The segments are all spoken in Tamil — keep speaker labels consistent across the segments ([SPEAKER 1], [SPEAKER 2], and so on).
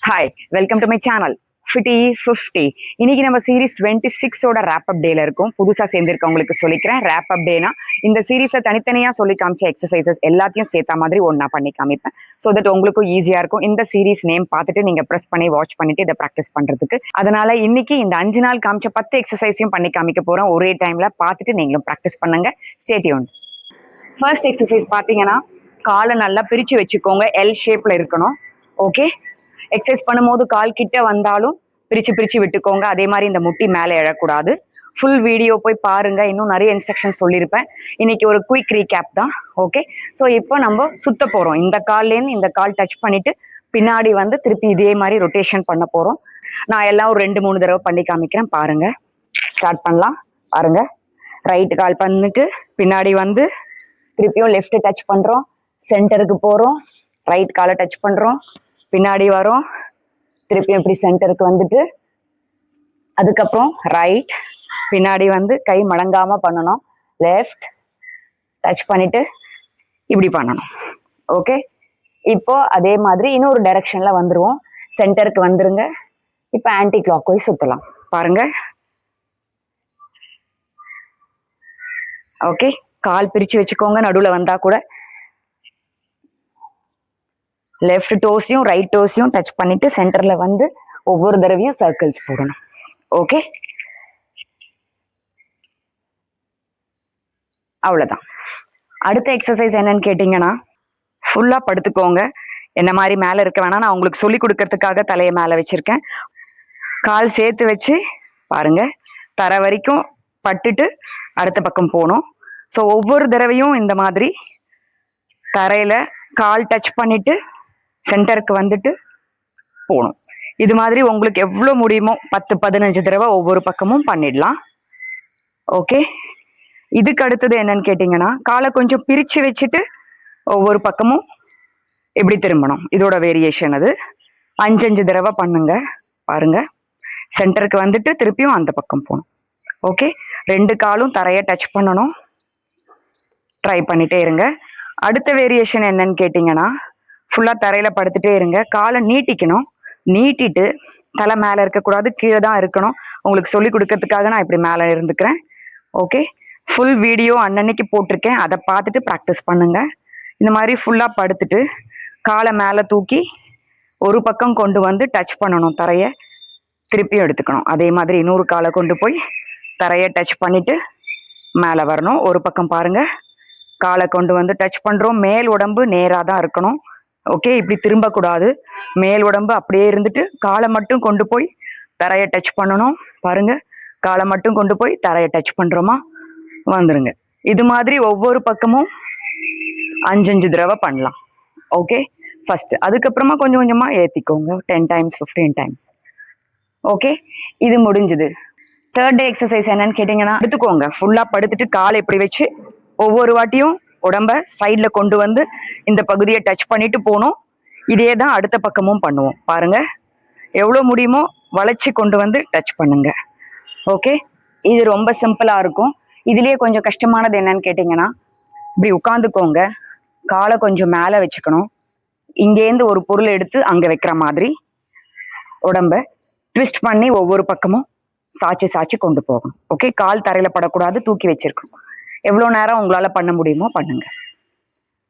[SPEAKER 1] Hi, welcome to my channel. Fitty 50. இன்னைக்கு நம்ம சீரிஸ் 26ஓட ரேப் அப் டேல இருக்கும். புதுசா சேர்ந்திருக்கவங்களுக்கு சொல்லிக்கிறேன். ரேப் அப் டேனா இந்த சீரிஸை தனித்தனியா சொல்லி காமிச்ச எக்ஸசைசஸ் எல்லாத்தையும் சேர்த்த மாதிரி ஒன்னா பண்ணி காமிப்பேன். ஸோ தட் உங்களுக்கும் ஈஸியா இருக்கும். இந்த சீரிஸ் நேம் பார்த்துட்டு நீங்க ப்ரெஸ் பண்ணி வாட்ச் பண்ணிட்டு இதை ப்ராக்டிஸ் பண்றதுக்கு. அதனால இன்னைக்கு இந்த 5 நாள் காமிச்ச 10 எக்ஸசைஸையும் பண்ணி காமிக்க போறோம். ஒரே டைம்ல பார்த்துட்டு நீங்களும் ப்ராக்டிஸ் பண்ணுங்க. Stay tuned. ஃபர்ஸ்ட் எக்ஸசைஸ் பார்த்தீங்கன்னா காலை நல்லா பிரிச்சு வச்சுக்கோங்க. எல் ஷேப்ல இருக்கணும். ஓகே, எக்ஸசைஸ் பண்ணும்போது கால் கிட்ட வந்தாலும் பிரிச்சு விட்டுக்கோங்க. அதே மாதிரி இந்த முட்டி மேலே எழக்கூடாது. ஃபுல் வீடியோ போய் பாருங்க, இன்னும் நிறைய இன்ஸ்ட்ரக்ஷன் சொல்லியிருப்பேன். இன்னைக்கு ஒரு குயிக் ரீகேப் தான். ஓகே, ஸோ இப்போ நம்ம சுத்த போறோம். இந்த கால்லேருந்து இந்த கால் டச் பண்ணிட்டு பின்னாடி வந்து திருப்பி இதே மாதிரி ரொட்டேஷன் பண்ண போறோம். நான் எல்லாம் ஒரு 2-3 தடவை பண்ணி காமிக்கிறேன், பாருங்க. ஸ்டார்ட் பண்ணலாம். பாருங்க, ரைட் கால் பண்ணிட்டு பின்னாடி வந்து திருப்பியும் லெஃப்ட் டச் பண்றோம், சென்டருக்கு போறோம், ரைட் காலை டச் பண்றோம், பின்னாடி வரோம், திருப்பியும் இப்படி சென்டருக்கு வந்துட்டு அதுக்கப்புறம் ரைட், பின்னாடி வந்து கை மடங்காம பண்ணணும், லெஃப்ட் டச் பண்ணிட்டு இப்படி பண்ணணும். ஓகே, இப்போ அதே மாதிரி இன்னொரு டைரக்ஷன்ல வந்துருவோம். சென்டருக்கு வந்துருங்க. இப்போ ஆன்டி கிளாக் வைஸ் சுத்தலாம். பாருங்க. ஓகே, கால் பிரிச்சு வச்சுக்கோங்க. நடுவில் வந்தா கூட லெஃப்ட் டோஸையும் ரைட் டோஸையும் டச் பண்ணிட்டு சென்டர்ல வந்து ஒவ்வொரு தடவையும் சர்க்கிள்ஸ் போடணும். ஓகே, அவ்வளோதான். அடுத்த எக்ஸசைஸ் என்னன்னு கேட்டிங்கன்னா, ஃபுல்லாக படுத்துக்கோங்க. என்ன மாதிரி மேலே இருக்க வேணாம், நான் உங்களுக்கு சொல்லி கொடுக்கறதுக்காக தலையை மேலே வச்சிருக்கேன். கால் சேர்த்து வச்சு பாருங்க, தரை வரைக்கும் பட்டுட்டு அடுத்த பக்கம் போகணும். ஸோ ஒவ்வொரு தடவையும் இந்த மாதிரி தரையில கால் டச் பண்ணிட்டு சென்டருக்கு வந்துட்டு போகணும். இது மாதிரி உங்களுக்கு எவ்வளோ முடியுமோ 10-15 தடவை ஒவ்வொரு பக்கமும் பண்ணிடலாம். ஓகே, இதுக்கு அடுத்தது என்னன்னு கேட்டிங்கன்னா, காலை கொஞ்சம் பிரித்து வச்சுட்டு ஒவ்வொரு பக்கமும் எப்படி திரும்பணும், இதோட வேரியேஷன் அது. 5 தடவை பண்ணுங்க. பாருங்க, சென்டருக்கு வந்துட்டு திருப்பியும் அந்த பக்கம் போகணும். ஓகே, 2 காலும் தரையை டச் பண்ணணும். ட்ரை பண்ணிட்டே இருங்க. அடுத்த வேரியேஷன் என்னன்னு கேட்டிங்கன்னா, ஃபுல்லாக தரையில் படுத்துட்டே இருங்க. காலை நீட்டிக்கணும். நீட்டிட்டு தலை மேலே இருக்கக்கூடாது, கீழே தான் இருக்கணும். உங்களுக்கு சொல்லி கொடுக்கறதுக்காக நான் இப்படி மேலே இருந்துக்கிறேன். ஓகே, ஃபுல் வீடியோ அன்னன்னைக்கு போட்டிருக்கேன், அதை பார்த்துட்டு ப்ராக்டிஸ் பண்ணுங்க. இந்த மாதிரி ஃபுல்லாக படுத்துட்டு காலை மேலே தூக்கி ஒரு பக்கம் கொண்டு வந்து டச் பண்ணணும் தரையை, திருப்பியும் எடுத்துக்கணும். அதே மாதிரி இன்னொரு காலை கொண்டு போய் தரையை டச் பண்ணிட்டு மேலே வரணும். ஒரு பக்கம் பாருங்க, காலை கொண்டு வந்து டச் பண்ணுறோம். மேல் உடம்பு நேராக தான் இருக்கணும். ஓகே, இப்படி திரும்பக்கூடாது. மேல் உடம்பு அப்படியே இருந்துட்டு காலை மட்டும் கொண்டு போய் தரையை டச் பண்ணணும். பாருங்க, காலை மட்டும் கொண்டு போய் தரையை டச் பண்ணுறோமா, வந்துருங்க. இது மாதிரி ஒவ்வொரு பக்கமும் 5 தடவை பண்ணலாம். Okay, first. அதுக்கப்புறமா கொஞ்சம் கொஞ்சமாக ஏற்றிக்கோங்க. 10 times 15 times. ஓகே, இது முடிஞ்சுது. தேர்ட் டே எக்ஸசைஸ் என்னன்னு கேட்டிங்கன்னா, எடுத்துக்கோங்க. ஃபுல்லாக படுத்துட்டு காலை இப்படி வச்சு ஒவ்வொரு வாட்டியும் உடம்ப சைடில் கொண்டு வந்து இந்த பகுதியை டச் பண்ணிட்டு போகணும். இதே தான் அடுத்த பக்கமும் பண்ணுவோம். பாருங்க, எவ்வளோ முடியுமோ வளைச்சி கொண்டு வந்து டச் பண்ணுங்க. ஓகே, இது ரொம்ப சிம்பிளாக இருக்கும். இதுலேயே கொஞ்சம் கஷ்டமானது என்னன்னு கேட்டிங்கன்னா, இப்படி உட்காந்துக்கோங்க. காலை கொஞ்சம் மேலே வச்சுக்கணும். இங்கேருந்து ஒரு பொருள் எடுத்து அங்கே வைக்கிற மாதிரி உடம்ப ட்விஸ்ட் பண்ணி ஒவ்வொரு பக்கமும் சாய்ச்சி கொண்டு போகணும். ஓகே, கால் தரையில் படக்கூடாது, தூக்கி வச்சிருக்கணும். எவ்வளோ நேரம் உங்களால் பண்ண முடியுமோ பண்ணுங்க.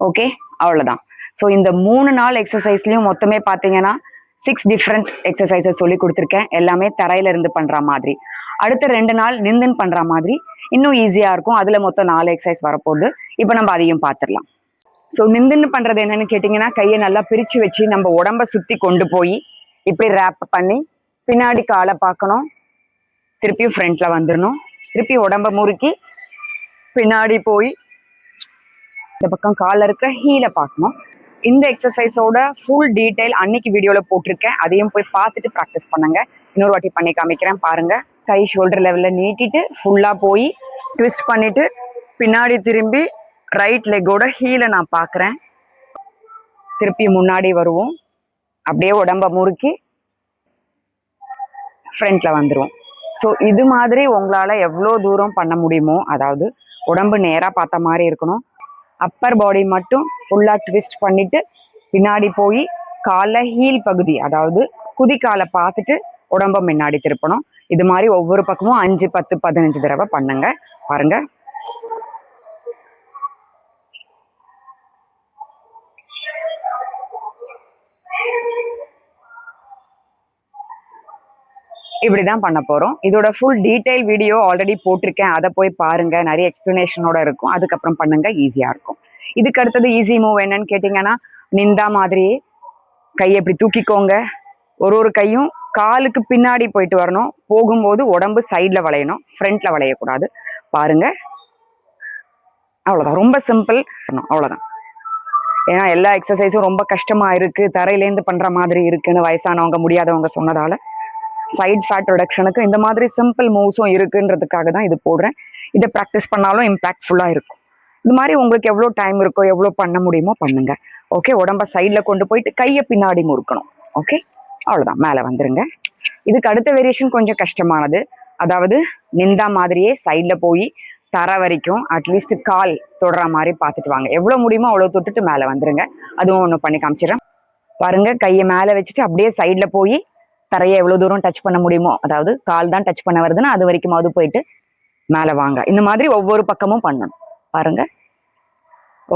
[SPEAKER 1] ஓகே, அவ்வளோதான். ஸோ இந்த 3 நாள் எக்ஸசைஸ்லையும் மொத்தமே பார்த்தீங்கன்னா 6 டிஃப்ரெண்ட் எக்ஸசைசஸ் சொல்லி கொடுத்துருக்கேன். எல்லாமே தரையில இருந்து பண்ணுற மாதிரி. அடுத்த 2 நாள் நிந்துன்னு பண்ணுற மாதிரி இன்னும் ஈஸியாக இருக்கும். அதில் மொத்தம் 4 எக்ஸசைஸ் வரப்போகுது. இப்போ நம்ம அதையும் பார்த்துடலாம். ஸோ நிந்துன்னு பண்ணுறது என்னன்னு கேட்டிங்கன்னா, கையை நல்லா பிரித்து வச்சு நம்ம உடம்ப சுற்றி கொண்டு போய் இப்படி ரேப் பண்ணி பின்னாடி காலை பார்க்கணும். திருப்பியும் ஃப்ரண்ட்ல வந்துடணும். திருப்பி உடம்ப முறுக்கி பின்னாடி போய் இந்த பக்கம் காலில் இருக்கிற ஹீலை பார்க்கணும். இந்த எக்ஸசைஸோட ஃபுல் டீட்டெயில் அன்னைக்கு வீடியோவில் போட்டிருக்கேன். அதையும் போய் பார்த்துட்டு ப்ராக்டிஸ் பண்ணுங்க. இன்னொரு வாட்டி பண்ணி காமிக்கிறேன். பாருங்க, கை ஷோல்டர் லெவலில் நீட்டிட்டு ஃபுல்லாக போய் ட்விஸ்ட் பண்ணிட்டு பின்னாடி திரும்பி ரைட் லெக்கோட ஹீலை நான் பார்க்குறேன். திருப்பி முன்னாடி வருவோம். அப்படியே உடம்ப முறுக்கி ஃப்ரண்ட்ல வந்துடுவோம். ஸோ இது மாதிரி உங்களால் எவ்வளோ தூரம் பண்ண முடியுமோ, அதாவது உடம்பு நேராக பார்த்த மாதிரி இருக்கணும். அப்பர் பாடி மட்டும் ஃபுல்லாக ட்விஸ்ட் பண்ணிட்டு பின்னாடி போய் காலில் ஹீல் பகுதி, அதாவது குதிக்காலை பார்த்துட்டு உடம்ப முன்னாடி திருப்பணும். இது மாதிரி ஒவ்வொரு பக்கமும் 5, 10, 15 தடவை பண்ணுங்க. பாருங்க. இப்படிதான் பண்ண போறோம். இதோட ஃபுல் டீடைல் வீடியோ ஆல்ரெடி போட்டிருக்கேன், அதை போய் பாருங்க. நிறைய எக்ஸ்பிளனேஷனோட இருக்கும். அதுக்கப்புறம் பண்ணுங்க, ஈஸியா இருக்கும். இதுக்கு அடுத்தது ஈஸி மூவ் என்னன்னு கேட்டீங்கன்னா, நிந்தா மாதிரியே கையை இப்படி தூக்கிக்கோங்க. ஒரு கையும் காலுக்கு பின்னாடி போயிட்டு வரணும். போகும்போது உடம்பு சைட்ல வளையணும், ஃப்ரண்ட்ல வளையக்கூடாது. பாருங்க, அவ்வளவுதான். ரொம்ப சிம்பிள், அவ்வளவுதான். ஏன்னா எல்லா எக்ஸசைஸும் ரொம்ப கஷ்டமா இருக்கு, தரையிலேருந்து பண்ற மாதிரி இருக்குன்னு வயசானவங்க முடியாதவங்க சொன்னதால சைட் ஃபேட் ரிடக்ஷனுக்கு இந்த மாதிரி சிம்பிள் மூவ்ஸும் இருக்குன்றதுக்காக தான் இது போடுறேன். இதை ப்ராக்டிஸ் பண்ணாலும் இம்பாக்ட்ஃபுல்லாக இருக்கும். இது மாதிரி உங்களுக்கு எவ்வளோ டைம் இருக்கோ, எவ்வளோ பண்ண முடியுமோ பண்ணுங்க. ஓகே, உடம்ப சைடில் கொண்டு போயிட்டு கையை பின்னாடி முறுக்கணும். ஓகே, அவ்வளோதான், மேலே வந்துருங்க. இதுக்கு அடுத்த வேரியேஷன் கொஞ்சம் கஷ்டமானது. அதாவது நிந்தா மாதிரியே சைடில் போய் தர வரைக்கும் அட்லீஸ்ட் கால் தொடுற மாதிரி பார்த்துட்டு வாங்க. எவ்வளோ முடியுமோ அவ்வளோ தொட்டுட்டு மேலே வந்துருங்க. அதுவும் ஒன்று பண்ணி காமிச்சிடறேன் பாருங்க. கையை மேலே வச்சுட்டு அப்படியே சைடில் போய் தரையை எவ்வளோ தூரம் டச் பண்ண முடியுமோ, அதாவது கால் தான் டச் பண்ண வருதுன்னா அது வரைக்குமாவது போயிட்டு மேலே வாங்க. இந்த மாதிரி ஒவ்வொரு பக்கமும் பண்ணணும். பாருங்க.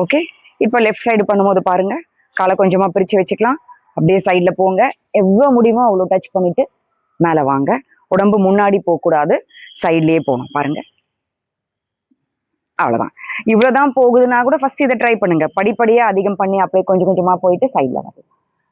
[SPEAKER 1] ஓகே, இப்போ லெஃப்ட் சைடு பண்ணும்போது பாருங்க, காலை கொஞ்சமா பிரிச்சு வச்சுக்கலாம். அப்படியே சைட்ல போங்க, எவ்வளோ முடியுமோ அவ்வளோ டச் பண்ணிட்டு மேலே வாங்க. உடம்பு முன்னாடி போகக்கூடாது, சைட்லயே போகணும். பாருங்க, அவ்வளோதான். இவ்வளோதான் போகுதுன்னா கூட ஃபர்ஸ்ட் இதை ட்ரை பண்ணுங்க. படிப்படியாக அதிகம் பண்ணி அப்படியே கொஞ்சம் கொஞ்சமா போயிட்டு சைட்ல வந்து.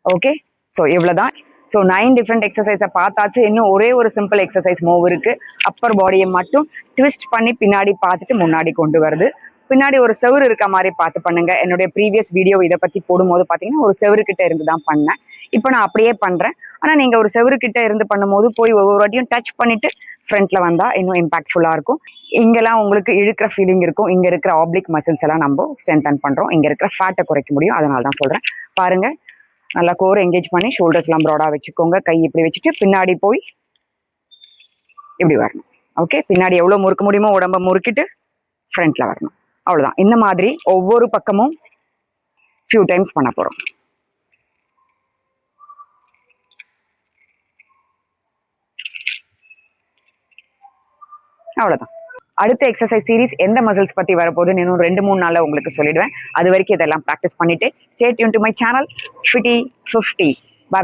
[SPEAKER 1] ஓகே, ஸோ இவ்வளோதான். ஸோ 9 டிஃப்ரெண்ட் எக்ஸசைஸை பார்த்தாச்சு. இன்னும் ஒரே ஒரு சிம்பிள் எக்ஸசைஸ் மூவ் இருக்கு. அப்பர் பாடியை மட்டும் ட்விஸ்ட் பண்ணி பின்னாடி பார்த்துட்டு முன்னாடி கொண்டு வருது. பின்னாடி ஒரு செவுரு இருக்க மாதிரி பார்த்து பண்ணுங்க. என்னுடைய ப்ரீவியஸ் வீடியோ இதை பத்தி போடும்போது பார்த்தீங்கன்னா ஒரு செவுரு கிட்ட இருந்து தான் பண்ணேன். இப்போ நான் அப்படியே பண்றேன். ஆனால் நீங்க ஒரு செவுரு கிட்ட இருந்து பண்ணும்போது போய் ஒவ்வொரு வாட்டியும் டச் பண்ணிட்டு ஃப்ரண்ட்ல வந்தா இன்னும் இம்பாக்ட்ஃபுல்லா இருக்கும். இங்கெல்லாம் உங்களுக்கு இழுக்கிற ஃபீலிங் இருக்கும். இங்க இருக்கிற ஆப்ளிக் மசில்ஸ் எல்லாம் நம்ம ஸ்ட்ரென்தன் பண்றோம். இங்க இருக்கிற ஃபேட்டை குறைக்க முடியும். அதனால தான் சொல்றேன். பாருங்க, நல்லா கோர் என்கேஜ் பண்ணி ஷோல்டர்ஸ்லாம் ப்ராடா வச்சுக்கோங்க. கை இப்படி வச்சுட்டு பின்னாடி போய் இப்படி வரணும். ஓகே, பின்னாடி எவ்வளோ முறுக்க முடியுமோ உடம்ப முறுக்கிட்டு ஃப்ரண்ட்ல வரணும். அவ்வளோதான். இந்த மாதிரி ஒவ்வொரு பக்கமும் ஃபியூ டைம்ஸ் பண்ண போறோம். அவ்வளோதான். அடுத்த எக்ஸசைஸ் சீரிஸ் எந்த மசில்ஸ் பத்தி வரப்போகுதுன்னு இன்னும் 2-3 நாள்ல உங்களுக்கு சொல்லிடுவேன். அது வரைக்கும் இதெல்லாம் ப்ராக்டிஸ் பண்ணிட்டு stay tune to my channel FITTY50.